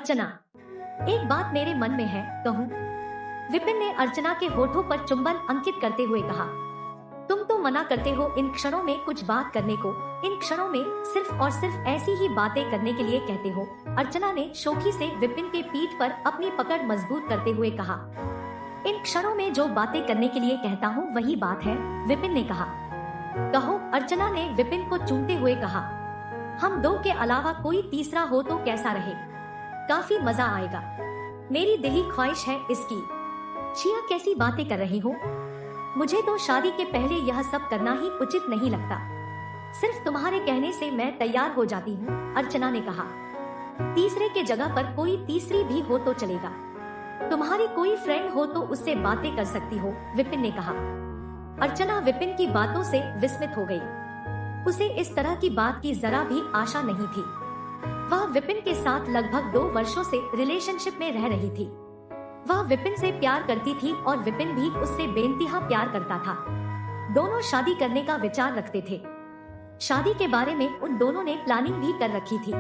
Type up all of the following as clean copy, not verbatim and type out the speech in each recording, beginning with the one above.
अर्चना, एक बात मेरे मन में है, कहूँ? विपिन ने अर्चना के होठों पर चुंबन अंकित करते हुए कहा। तुम तो मना करते हो इन क्षणों में कुछ बात करने को, इन क्षणों में सिर्फ और सिर्फ ऐसी ही बातें करने के लिए कहते हो। अर्चना ने शोखी से विपिन के पीठ पर अपनी पकड़ मजबूत करते हुए कहा। इन क्षणों में जो बातें करने के लिए कहता हूँ वही बात है, विपिन ने कहा। कहो, अर्चना ने विपिन को चूमते हुए कहा। हम दो के अलावा कोई तीसरा हो तो कैसा रहे, काफी मजा आएगा। मेरी दिली ख्वाहिश है इसकी। छिया, कैसी बातें कर रही हो? मुझे तो शादी के पहले यह सब करना ही उचित नहीं लगता। सिर्फ तुम्हारे कहने से मैं तैयार हो जाती हूँ, अर्चना ने कहा। तीसरे के जगह पर कोई तीसरी भी हो तो चलेगा। तुम्हारी कोई फ्रेंड हो तो उससे बातें कर सकती हो, विपिन ने कहा। अर्चना विपिन की बातों से विस्मित हो गई। उसे इस तरह की बात की जरा भी आशा नहीं थी। वह विपिन के साथ लगभग 2 वर्षों से रिलेशनशिप में रह रही थी। वह विपिन से प्यार करती थी और विपिन भी उससे बेइंतहा प्यार करता था। दोनों शादी करने का विचार रखते थे। शादी के बारे में उन दोनों ने प्लानिंग भी कर रखी थी।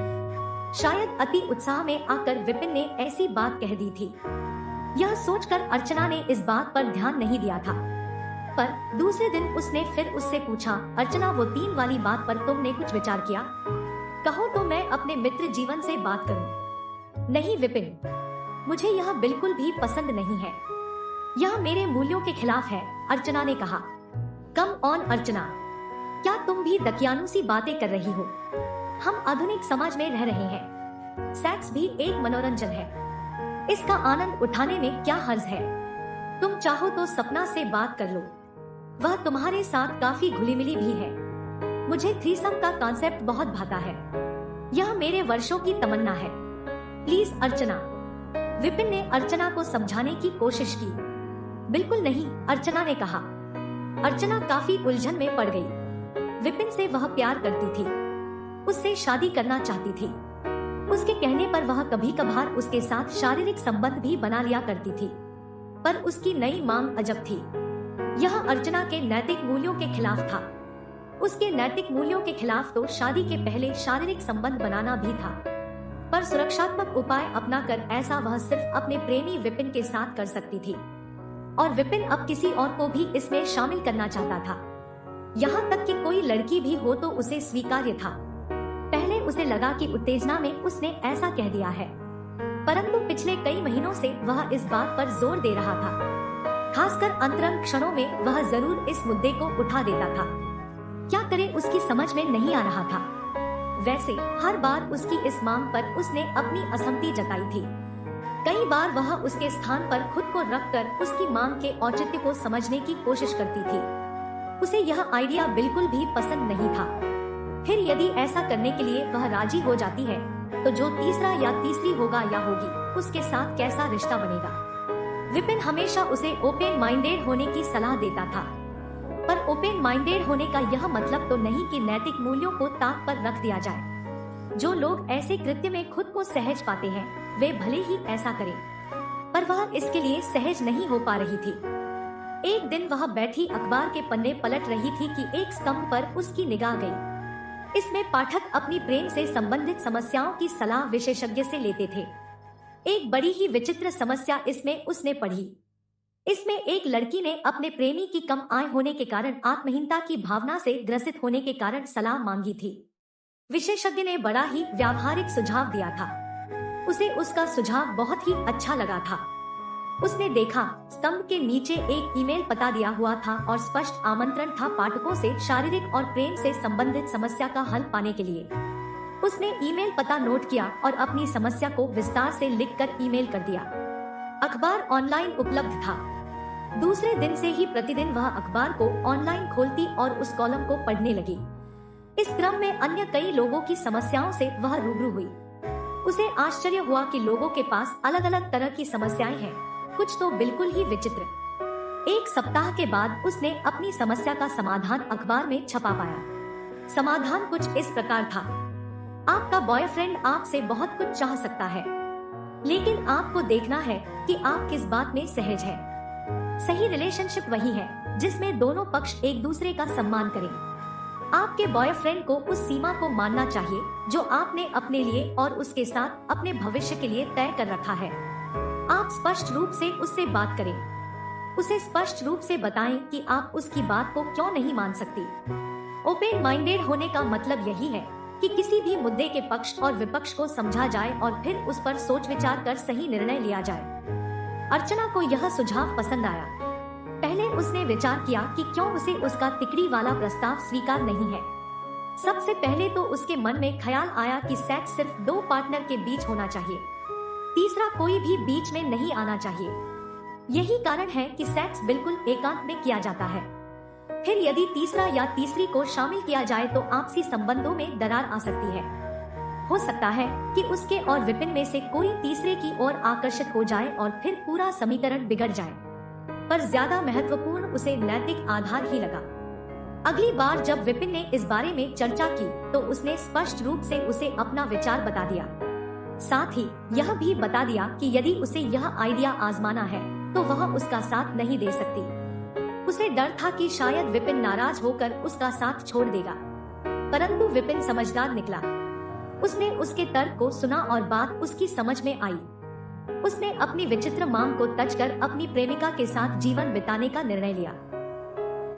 शायद अति उत्साह में आकर विपिन ने ऐसी बात कह दी थी। यह सोचकर अर्चना ने इस बात पर ध्यान नहीं दिया था। पर दूसरे दिन उसने फिर उससे पूछा, अर्चना, वो 3 वाली बात पर तुमने कुछ विचार किया? कहो तो मैं अपने मित्र जीवन से बात करूं। नहीं विपिन, मुझे यह बिल्कुल भी पसंद नहीं है। यह मेरे मूल्यों के खिलाफ है, अर्चना ने कहा। कम ऑन अर्चना, क्या तुम भी दकियानू सी बातें कर रही हो? हम आधुनिक समाज में रह रहे हैं। सेक्स भी एक मनोरंजन है। इसका आनंद उठाने में क्या हर्ज है? तुम चाहो तो सपना से बात कर लो। वह तुम्हारे साथ काफी घुली मिली भी है। मुझे थ्रीसम का कॉन्सेप्ट बहुत भाता है। यह मेरे वर्षों की तमन्ना है। प्लीज अर्चना, विपिन ने अर्चना को समझाने की कोशिश की। बिल्कुल नहीं, अर्चना ने कहा। अर्चना काफी उलझन में पड़ गई। विपिन से वह प्यार करती थी, उससे शादी करना चाहती थी। उसके कहने पर वह कभी कभार उसके साथ शारीरिक संबंध भी बना लिया करती थी, पर उसकी नई मांग अजब थी। यह अर्चना के नैतिक मूल्यों के खिलाफ था। उसके नैतिक मूल्यों के खिलाफ तो शादी के पहले शारीरिक संबंध बनाना भी था, पर सुरक्षात्मक उपाय अपनाकर ऐसा वह सिर्फ अपने प्रेमी विपिन के साथ कर सकती थी, और विपिन अब किसी और को भी इसमें शामिल करना चाहता था। यहाँ तक कि कोई लड़की भी हो तो उसे स्वीकार्य था। पहले उसे लगा कि उत्तेजना में उसने ऐसा कह दिया है, परंतु पिछले कई महीनों से वह इस बात पर जोर दे रहा था। खासकर अंतरंग क्षणों में वह जरूर इस मुद्दे को उठा देता था। क्या करे, उसकी समझ में नहीं आ रहा था। वैसे हर बार उसकी इस मांग पर उसने अपनी असहमति जताई थी। कई बार वह उसके स्थान पर खुद को रखकर उसकी मांग के औचित्य को समझने की कोशिश करती थी। उसे यह आइडिया बिल्कुल भी पसंद नहीं था। फिर यदि ऐसा करने के लिए वह राजी हो जाती है, तो जो तीसरा या तीसरी होगा या होगी, उसके साथ कैसा रिश्ता बनेगा। विपिन हमेशा उसे ओपन माइंडेड होने की सलाह देता था, पर ओपन माइंडेड होने का यह मतलब तो नहीं कि नैतिक मूल्यों को ताक पर रख दिया जाए। जो लोग ऐसे कृत्य में खुद को सहज पाते हैं, वे भले ही ऐसा करें, पर वह इसके लिए सहज नहीं हो पा रही थी। एक दिन वह बैठी अखबार के पन्ने पलट रही थी कि एक स्तंभ पर उसकी निगाह गई। इसमें पाठक अपनी प्रेम से संबंधित समस्याओं की सलाह विशेषज्ञ से लेते थे। एक बड़ी ही विचित्र समस्या इसमें उसने पढ़ी। इसमें एक लड़की ने अपने प्रेमी की कम आय होने के कारण आत्महीनता की भावना से ग्रसित होने के कारण सलाह मांगी थी। विशेषज्ञ ने बड़ा ही व्यावहारिक सुझाव दिया था। उसे उसका सुझाव बहुत ही अच्छा लगा था। उसने देखा, स्तंभ के नीचे एक ईमेल पता दिया हुआ था और स्पष्ट आमंत्रण था पाठकों से शारीरिक और प्रेम से संबंधित समस्या का हल पाने के लिए। उसने ईमेल पता नोट किया और अपनी समस्या को विस्तार से लिखकर ईमेल कर दिया। अखबार ऑनलाइन उपलब्ध था। दूसरे दिन से ही प्रतिदिन वह अखबार को ऑनलाइन खोलती और उस कॉलम को पढ़ने लगी। इस क्रम में अन्य कई लोगों की समस्याओं से वह रूबरू हुई। उसे आश्चर्य हुआ कि लोगों के पास अलग अलग तरह की समस्याएं हैं, कुछ तो बिल्कुल ही विचित्र। एक सप्ताह के बाद उसने अपनी समस्या का समाधान अखबार में छपा पाया। समाधान कुछ इस प्रकार था, आपका बॉयफ्रेंड आपसे बहुत कुछ चाह सकता है, लेकिन आपको देखना है कि आप किस बात में सहज हैं। सही रिलेशनशिप वही है जिसमें दोनों पक्ष एक दूसरे का सम्मान करें। आपके बॉयफ्रेंड को उस सीमा को मानना चाहिए जो आपने अपने लिए और उसके साथ अपने भविष्य के लिए तय कर रखा है। आप स्पष्ट रूप से उससे बात करें। उसे स्पष्ट रूप से बताएं कि आप उसकी बात को क्यों नहीं मान सकती। ओपन माइंडेड होने का मतलब यही है कि किसी भी मुद्दे के पक्ष और विपक्ष को समझा जाए और फिर उस पर सोच विचार कर सही निर्णय लिया जाए। अर्चना को यह सुझाव पसंद आया। पहले उसने विचार किया कि क्यों उसे उसका तिकड़ी वाला प्रस्ताव स्वीकार नहीं है। सबसे पहले तो उसके मन में ख्याल आया कि सेक्स सिर्फ दो पार्टनर के बीच होना चाहिए, तीसरा कोई भी बीच में नहीं आना चाहिए। यही कारण है कि सेक्स बिल्कुल एकांत में किया जाता है। फिर यदि तीसरा या तीसरी को शामिल किया जाए तो आपसी संबंधों में दरार आ सकती है। हो सकता है कि उसके और विपिन में से कोई तीसरे की ओर आकर्षित हो जाए और फिर पूरा समीकरण बिगड़ जाए। पर ज्यादा महत्वपूर्ण उसे नैतिक आधार ही लगा। अगली बार जब विपिन ने इस बारे में चर्चा की तो उसने स्पष्ट रूप से उसे अपना विचार बता दिया। साथ ही यह भी बता दिया कि यदि उसे यह आइडिया आजमाना है तो वह उसका साथ नहीं दे सकती। उसे डर था कि शायद विपिन नाराज होकर उसका साथ छोड़ देगा, परंतु विपिन समझदार निकला। उसने उसके तर्क को सुना और बात उसकी समझ में आई। उसने अपनी विचित्र मांग को तज कर अपनी प्रेमिका के साथ जीवन बिताने का निर्णय लिया।